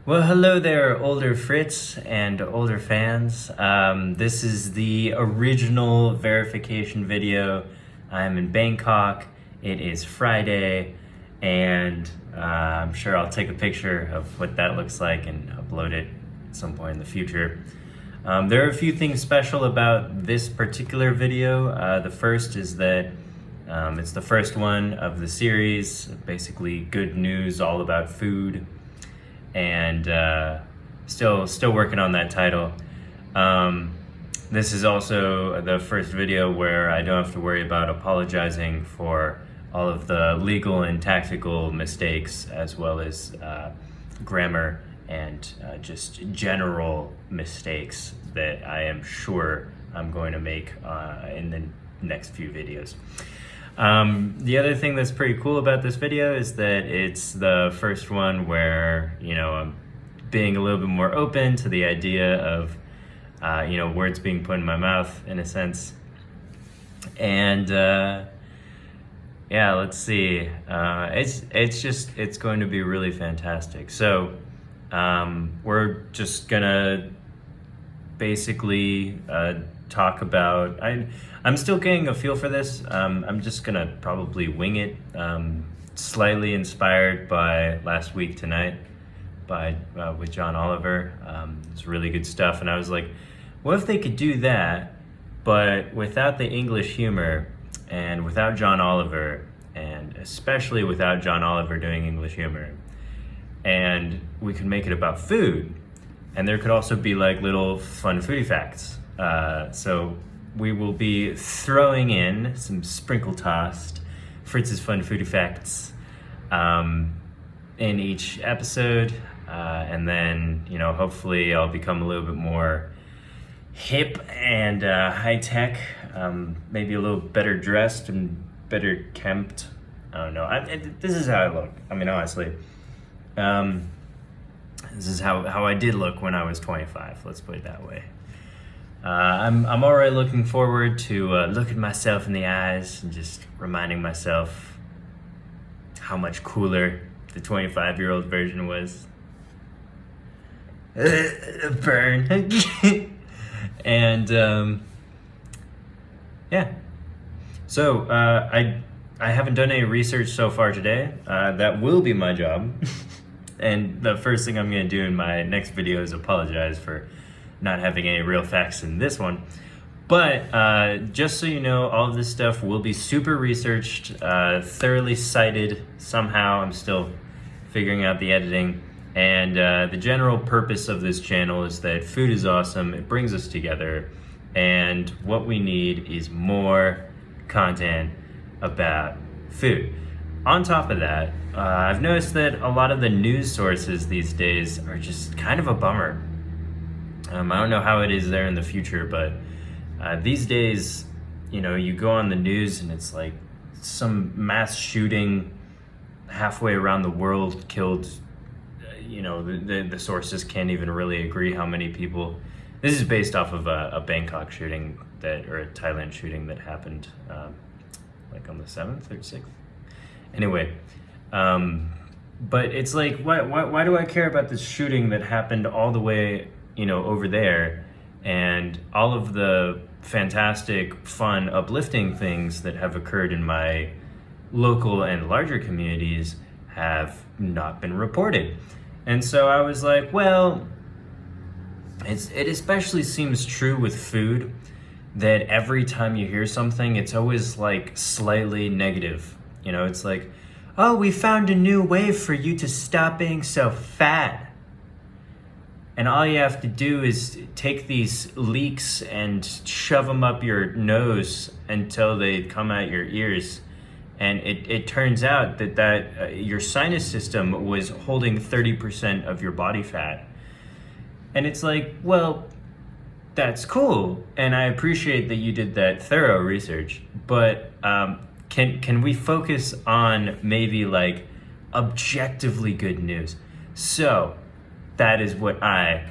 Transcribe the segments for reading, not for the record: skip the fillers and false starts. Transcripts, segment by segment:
Well, hello there, older Fritz and older fans. This is the original verification video. I'm in Bangkok. It is Friday, and I'm sure I'll take a picture of what that looks like and upload it at some point in the future. There are a few things special about this particular video. The first is that it's the first one of the series, basically good news all about food. And still working on that title. This is also the first video where I don't have to worry about apologizing for all of the legal and tactical mistakes, as well as grammar and just general mistakes that I am sure I'm going to make in the next few videos. The other thing that's pretty cool about this video is that it's the first one where, I'm being a little bit more open to the idea of, words being put in my mouth, in a sense. And, let's see. It's going to be really fantastic. So, we're just gonna basically, talk about, I'm still getting a feel for this. I'm just gonna probably wing it, slightly inspired by Last Week Tonight with John Oliver. It's really good stuff, and I was like, what if they could do that, but without the English humor and without John Oliver, and especially without John Oliver doing English humor, and we could make it about food, and there could also be like little fun foodie facts. So we will be throwing in some sprinkle tossed Fritz's fun foodie facts in each episode, and then hopefully I'll become a little bit more hip and high tech, maybe a little better dressed and better kempt. I don't know. This is how I look. I mean, honestly, this is how I did look when I was 25. Let's put it that way. I'm already looking forward to looking myself in the eyes and just reminding myself how much cooler the 25-year-old version was. Burn. And yeah. So I haven't done any research so far today. That will be my job. And the first thing I'm going to do in my next video is apologize for not having any real facts in this one. But just so you know, all of this stuff will be super researched, thoroughly cited somehow. I'm still figuring out the editing. And the general purpose of this channel is that food is awesome, it brings us together, and what we need is more content about food. On top of that, I've noticed that a lot of the news sources these days are just kind of a bummer. I don't know how it is there in the future, but these days, you go on the news and it's like some mass shooting halfway around the world killed, the sources can't even really agree how many people. This is based off of a Bangkok shooting or a Thailand shooting that happened like on the 7th or 6th. Anyway, but it's like, why do I care about this shooting that happened all the way over there, and all of the fantastic, fun, uplifting things that have occurred in my local and larger communities have not been reported? And so I was like, well, it especially seems true with food that every time you hear something, it's always like slightly negative. It's like, oh, we found a new way for you to stop being so fat. And all you have to do is take these leeks and shove them up your nose until they come out your ears. And it turns out that your sinus system was holding 30% of your body fat. And it's like, well, that's cool. And I appreciate that you did that thorough research. But can we focus on maybe like objectively good news? So that is what I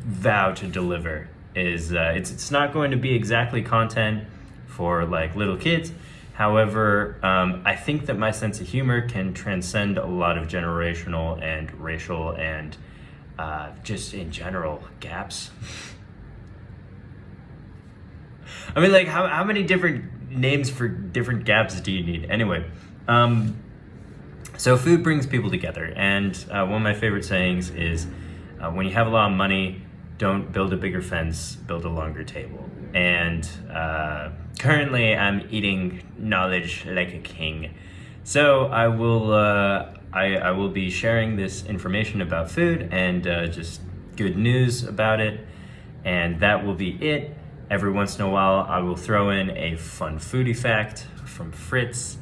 vow to deliver. It's not going to be exactly content for like little kids. However, I think that my sense of humor can transcend a lot of generational and racial and just in general gaps. I mean, like, how many different names for different gaps do you need? Anyway, so food brings people together, and one of my favorite sayings is, when you have a lot of money, don't build a bigger fence, build a longer table. And currently I'm eating knowledge like a king. So I will be sharing this information about food and just good news about it. And that will be it. Every once in a while I will throw in a fun foodie fact from Fritz.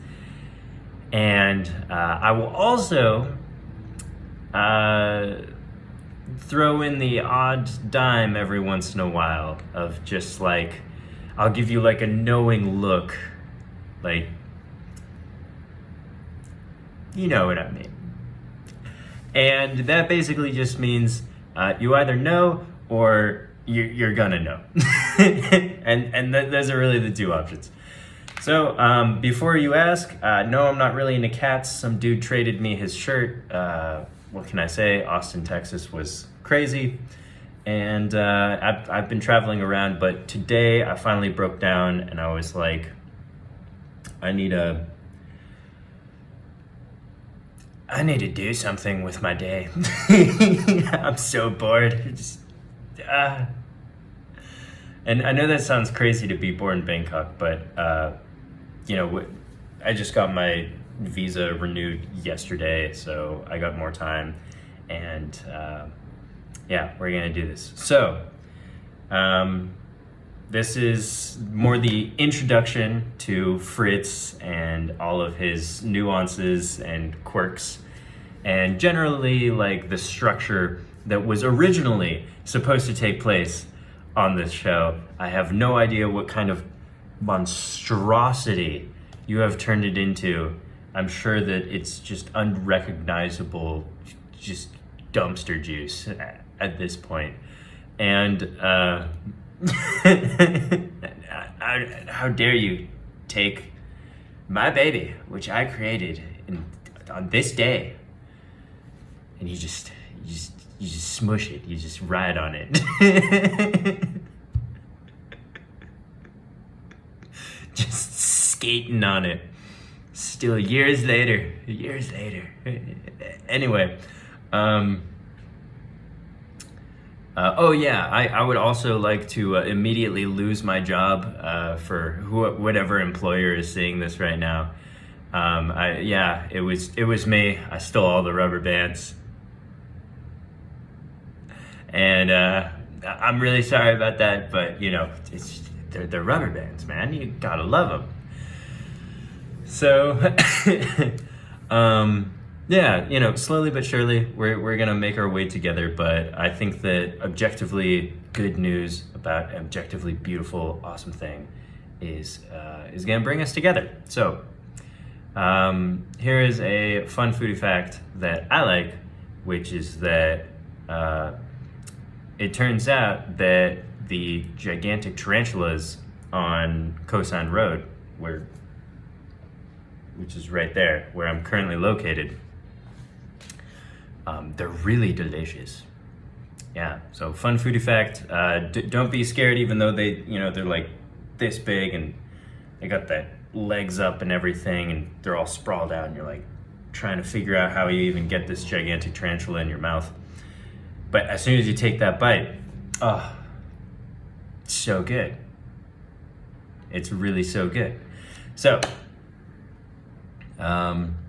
And I will also throw in the odd dime every once in a while of just like, I'll give you like a knowing look, like, you know what I mean. And that basically just means you either know or you're gonna know. and those are really the two options. So before you ask, no, I'm not really into cats. Some dude traded me his shirt. What can I say? Austin, Texas was crazy. And I've been traveling around, but today I finally broke down and I was like, I need to do something with my day. I'm so bored. And I know that sounds crazy to be born in Bangkok, but I just got my visa renewed yesterday, so I got more time, and we're gonna do this. So this is more the introduction to Fritz and all of his nuances and quirks, and generally like the structure that was originally supposed to take place on this show. I have no idea what kind of monstrosity you have turned it into. I'm sure that it's just unrecognizable, just dumpster juice at this point. And how dare you take my baby, which I created on this day, and you just smush it, you just ride on it. Just skating on it. Still years later. Anyway, I would also like to immediately lose my job for whatever employer is seeing this right now. It was me. I stole all the rubber bands. And I'm really sorry about that, but they're rubber bands, man. You gotta love them. So, slowly but surely, we're gonna make our way together. But I think that objectively good news about an objectively beautiful, awesome thing is gonna bring us together. So, here is a fun foodie fact that I like, which is that it turns out that the gigantic tarantulas on Kosan Road, which is right there, where I'm currently located, they're really delicious. Yeah, so fun foodie fact. Don't be scared, even though they're like this big and they got the legs up and everything, and they're all sprawled out, and you're like trying to figure out how you even get this gigantic tarantula in your mouth. But as soon as you take that bite, oh, it's so good. It's really so good. So,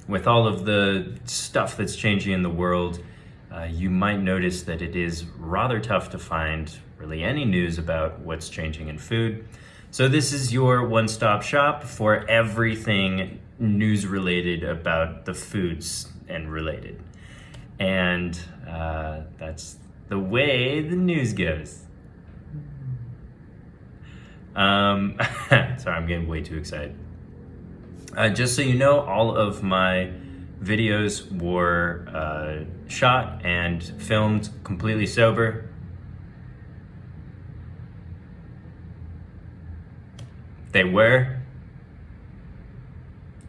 with all of the stuff that's changing in the world, you might notice that it is rather tough to find really any news about what's changing in food. So this is your one-stop shop for everything news-related about the foods and related. And that's the way the news goes. Sorry, I'm getting way too excited. Just so you know, all of my videos were shot and filmed completely sober. They were.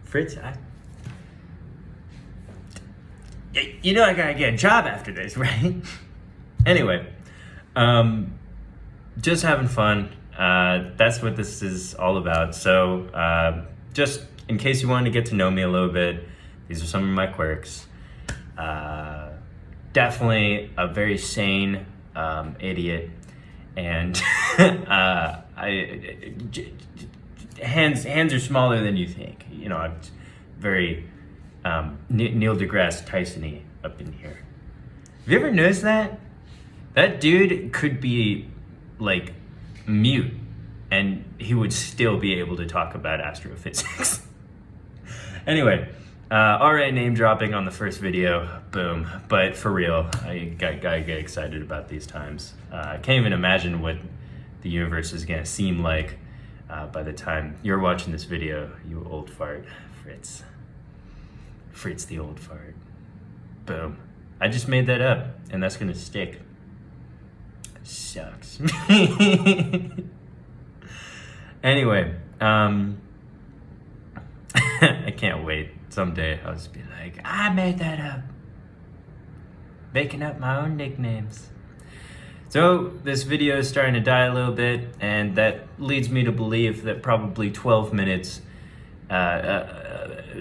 Fritz, you know I gotta get a job after this, right? Anyway, just having fun. That's what this is all about. So just in case you wanted to get to know me a little bit, these are some of my quirks. Definitely a very sane idiot, and hands are smaller than you think. You know, I'm very Neil deGrasse Tyson-y up in here. Have you ever noticed that? That dude could be like mute and he would still be able to talk about astrophysics. Anyway, alright, name dropping on the first video, boom. But for real, I gotta get excited about these times. I can't even imagine what the universe is gonna seem like by the time you're watching this video, you old fart, Fritz. Fritz the old fart. Boom. I just made that up, and that's gonna stick. Sucks. Anyway, I can't wait. Someday I'll just be like, I made that up. Making up my own nicknames. So this video is starting to die a little bit, and that leads me to believe that probably 12 minutes,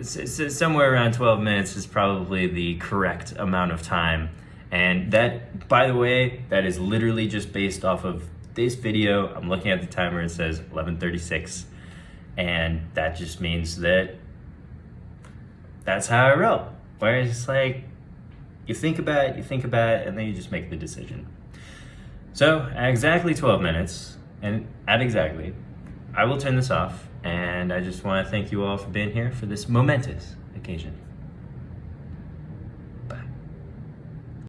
somewhere around 12 minutes is probably the correct amount of time. And that, by the way, that is literally just based off of this video. I'm looking at the timer, it says 11:36, and that just means that that's how I roll. Where it's like, you think about it, and then you just make the decision. So at exactly 12 minutes, and at exactly, I will turn this off, and I just want to thank you all for being here for this momentous occasion.